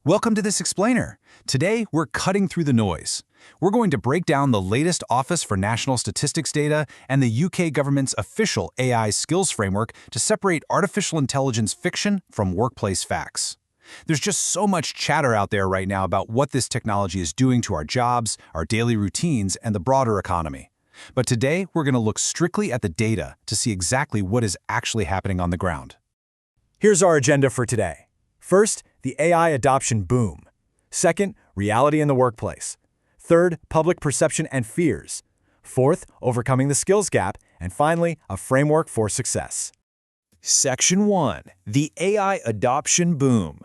Welcome to this explainer. Today, we're cutting through the noise. We're going to break down the latest Office for National Statistics data and the UK government's official AI skills framework to separate artificial intelligence fiction from workplace facts. There's just so much chatter out there right now about what this technology is doing to our jobs, our daily routines, and the broader economy. But today, we're going to look strictly at the data to see exactly what is actually happening on the ground. Here's our agenda for today. First, the AI adoption boom. Second, reality in the workplace. Third, public perception and fears. Fourth, overcoming the skills gap. And finally, a framework for success. Section 1. The AI adoption boom.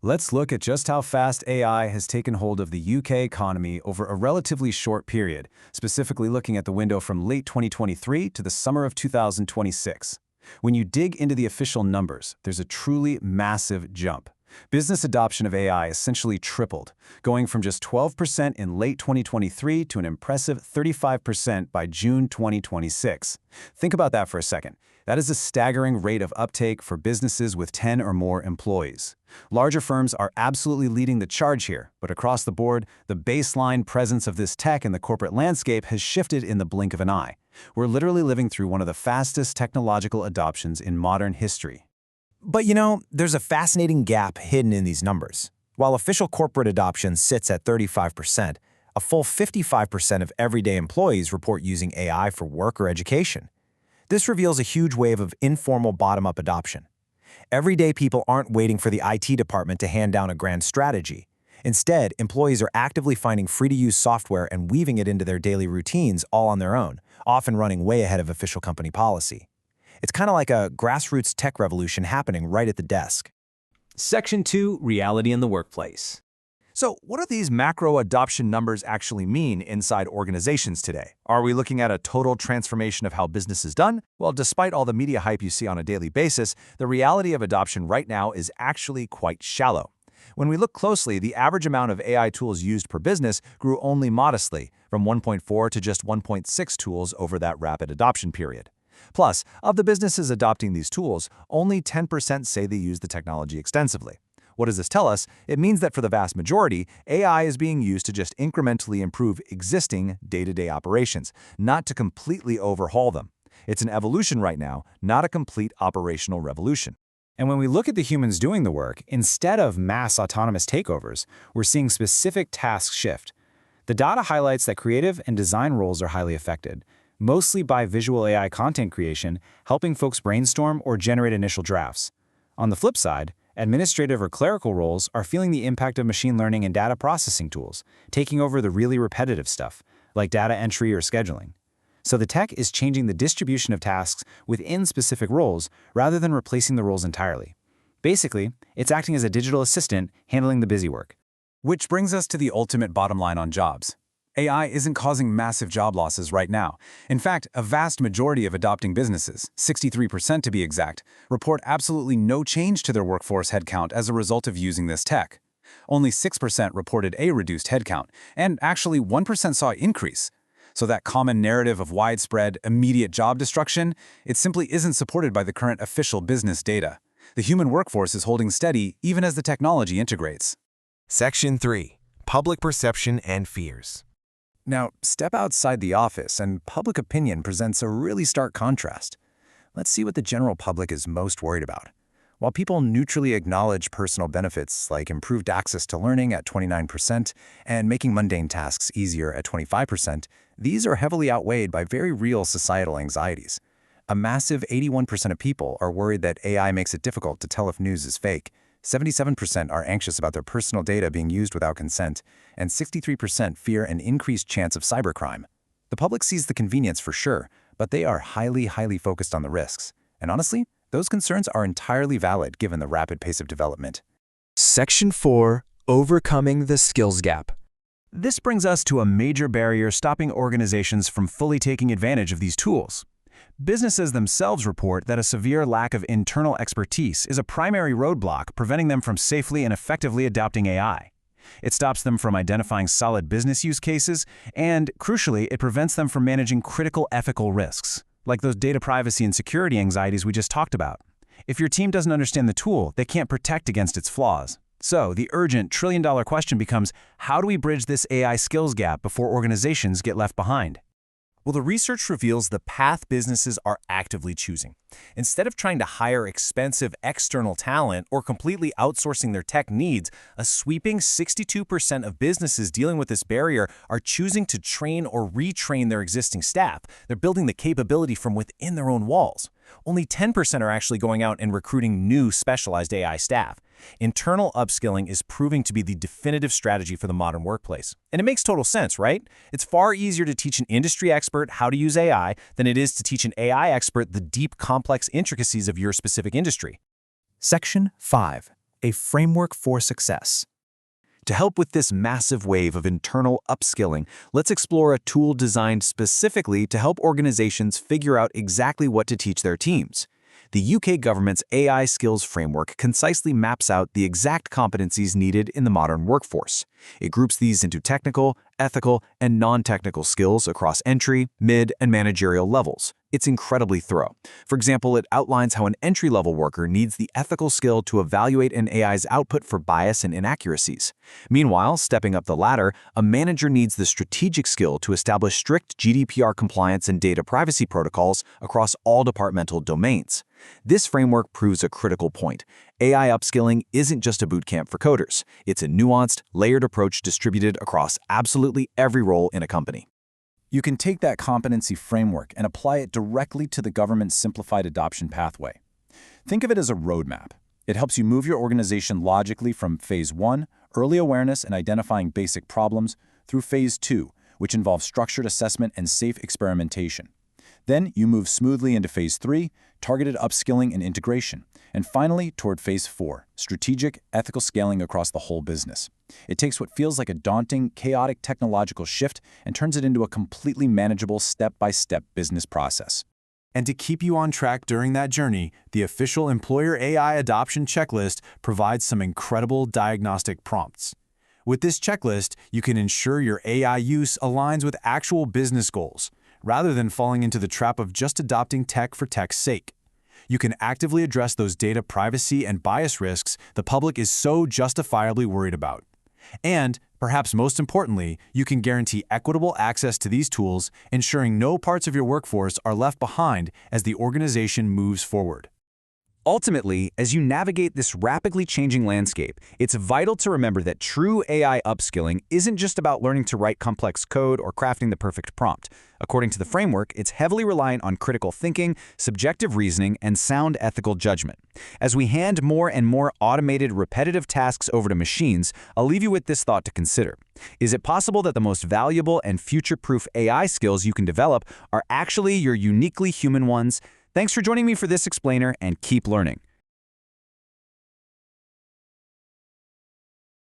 Let's look at just how fast AI has taken hold of the UK economy over a relatively short period, specifically looking at the window from late 2023 to the summer of 2026. When you dig into the official numbers, there's a truly massive jump. Business adoption of AI essentially tripled, going from just 12% in late 2023 to an impressive 35% by June 2026. Think about that for a second. That is a staggering rate of uptake for businesses with 10 or more employees. Larger firms are absolutely leading the charge here, but across the board, the baseline presence of this tech in the corporate landscape has shifted in the blink of an eye. We're literally living through one of the fastest technological adoptions in modern history. But there's a fascinating gap hidden in these numbers. While official corporate adoption sits at 35%, a full 55% of everyday employees report using AI for work or education. This reveals a huge wave of informal bottom-up adoption. Everyday people aren't waiting for the IT department to hand down a grand strategy. Instead, employees are actively finding free-to-use software and weaving it into their daily routines all on their own, often running way ahead of official company policy. It's kind of like a grassroots tech revolution happening right at the desk. Section 2. Reality in the workplace. So, what do these macro adoption numbers actually mean inside organizations today? Are we looking at a total transformation of how business is done? Well, despite all the media hype you see on a daily basis, the reality of adoption right now is actually quite shallow. When we look closely, the average amount of AI tools used per business grew only modestly, from 1.4 to just 1.6 tools over that rapid adoption period. Plus, of the businesses adopting these tools, only 10% say they use the technology extensively. What does this tell us? It means that for the vast majority, AI is being used to just incrementally improve existing day-to-day operations, not to completely overhaul them. It's an evolution right now, not a complete operational revolution. And when we look at the humans doing the work, instead of mass autonomous takeovers, we're seeing specific tasks shift. The data highlights that creative and design roles are highly affected, mostly by visual AI content creation, helping folks brainstorm or generate initial drafts. On the flip side, administrative or clerical roles are feeling the impact of machine learning and data processing tools, taking over the really repetitive stuff, like data entry or scheduling. So the tech is changing the distribution of tasks within specific roles rather than replacing the roles entirely. Basically, it's acting as a digital assistant handling the busy work. Which brings us to the ultimate bottom line on jobs. AI isn't causing massive job losses right now. In fact, a vast majority of adopting businesses, 63% to be exact, report absolutely no change to their workforce headcount as a result of using this tech. Only 6% reported a reduced headcount, and actually 1% saw an increase. So that common narrative of widespread, immediate job destruction, it simply isn't supported by the current official business data. The human workforce is holding steady even as the technology integrates. Section 3. Public perception and fears. Now, step outside the office and public opinion presents a really stark contrast. Let's see what the general public is most worried about. While people neutrally acknowledge personal benefits like improved access to learning at 29% and making mundane tasks easier at 25%, these are heavily outweighed by very real societal anxieties. A massive 81% of people are worried that AI makes it difficult to tell if news is fake. 77% are anxious about their personal data being used without consent, and 63% fear an increased chance of cybercrime. The public sees the convenience for sure, but they are highly focused on the risks. And honestly, those concerns are entirely valid given the rapid pace of development. Section 4. Overcoming the skills gap. This brings us to a major barrier stopping organizations from fully taking advantage of these tools. Businesses themselves report that a severe lack of internal expertise is a primary roadblock preventing them from safely and effectively adopting AI. It stops them from identifying solid business use cases, and, crucially, it prevents them from managing critical ethical risks, like those data privacy and security anxieties we just talked about. If your team doesn't understand the tool, they can't protect against its flaws. So, the urgent trillion-dollar question becomes, how do we bridge this AI skills gap before organizations get left behind? Well, the research reveals the path businesses are actively choosing. Instead of trying to hire expensive external talent or completely outsourcing their tech needs, a sweeping 62% of businesses dealing with this barrier are choosing to train or retrain their existing staff. They're building the capability from within their own walls. Only 10% are actually going out and recruiting new specialized AI staff. Internal upskilling is proving to be the definitive strategy for the modern workplace. And it makes total sense, right? It's far easier to teach an industry expert how to use AI than it is to teach an AI expert the deep, complex intricacies of your specific industry. Section 5. A framework for success. To help with this massive wave of internal upskilling, let's explore a tool designed specifically to help organizations figure out exactly what to teach their teams. The UK government's AI skills framework concisely maps out the exact competencies needed in the modern workforce. It groups these into technical, ethical, and non-technical skills across entry, mid, and managerial levels. It's incredibly thorough. For example, it outlines how an entry-level worker needs the ethical skill to evaluate an AI's output for bias and inaccuracies. Meanwhile, stepping up the ladder, a manager needs the strategic skill to establish strict GDPR compliance and data privacy protocols across all departmental domains. This framework proves a critical point. AI upskilling isn't just a bootcamp for coders. It's a nuanced, layered approach distributed across absolutely every role in a company. You can take that competency framework and apply it directly to the government's simplified adoption pathway. Think of it as a roadmap. It helps you move your organization logically from Phase 1, early awareness and identifying basic problems, through Phase 2, which involves structured assessment and safe experimentation. Then you move smoothly into Phase 3, targeted upskilling and integration, and finally toward Phase 4, strategic, ethical scaling across the whole business. It takes what feels like a daunting, chaotic technological shift and turns it into a completely manageable step-by-step business process. And to keep you on track during that journey, the official Employer AI Adoption Checklist provides some incredible diagnostic prompts. With this checklist, you can ensure your AI use aligns with actual business goals, rather than falling into the trap of just adopting tech for tech's sake. You can actively address those data privacy and bias risks the public is so justifiably worried about. And, perhaps most importantly, you can guarantee equitable access to these tools, ensuring no parts of your workforce are left behind as the organization moves forward. Ultimately, as you navigate this rapidly changing landscape, it's vital to remember that true AI upskilling isn't just about learning to write complex code or crafting the perfect prompt. According to the framework, it's heavily reliant on critical thinking, subjective reasoning, and sound ethical judgment. As we hand more and more automated, repetitive tasks over to machines, I'll leave you with this thought to consider. Is it possible that the most valuable and future-proof AI skills you can develop are actually your uniquely human ones? Thanks for joining me for this explainer, and keep learning.